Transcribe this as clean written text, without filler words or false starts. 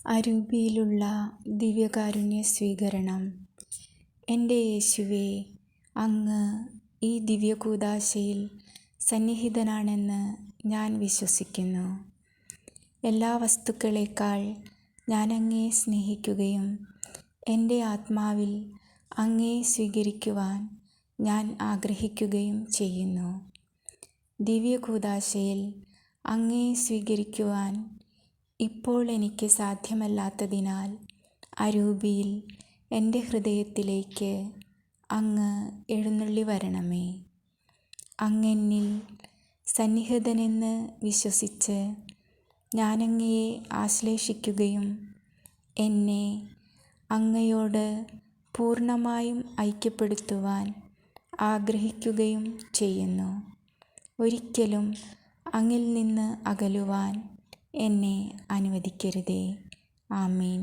അരൂപിയിലുള്ള ദിവ്യകാരുണ്യ സ്വീകരണം. എൻ്റെ യേശുവേ, അങ്ങ് ഈ ദിവ്യകൂദാശയിൽ സന്നിഹിതനാണെന്ന് ഞാൻ വിശ്വസിക്കുന്നു. എല്ലാ വസ്തുക്കളേക്കാൾ ഞാൻ അങ്ങയെ സ്നേഹിക്കുകയും എൻ്റെ ആത്മാവിൽ അങ്ങയെ സ്വീകരിക്കുവാൻ ഞാൻ ആഗ്രഹിക്കുകയും ചെയ്യുന്നു. ദിവ്യകൂദാശയിൽ അങ്ങയെ സ്വീകരിക്കുവാൻ ഇപ്പോൾ എനിക്ക് സാധ്യമല്ലാത്തതിനാൽ അരൂപിയിൽ എൻ്റെ ഹൃദയത്തിലേക്ക് അങ്ങ് എഴുന്നള്ളി വരണമേ. അങ്ങെന്നിൽ സന്നിഹിതനെന്ന് വിശ്വസിച്ച് ഞാനങ്ങയെ ആശ്ലേഷിക്കുകയും എന്നെ അങ്ങയോട് പൂർണ്ണമായും ഐക്യപ്പെടുത്തുവാൻ ആഗ്രഹിക്കുകയും ചെയ്യുന്നു. ഒരിക്കലും അങ്ങിൽ നിന്ന് അകലുവാൻ എന്നെ അനുവദിക്കരുതേ. ആമേൻ.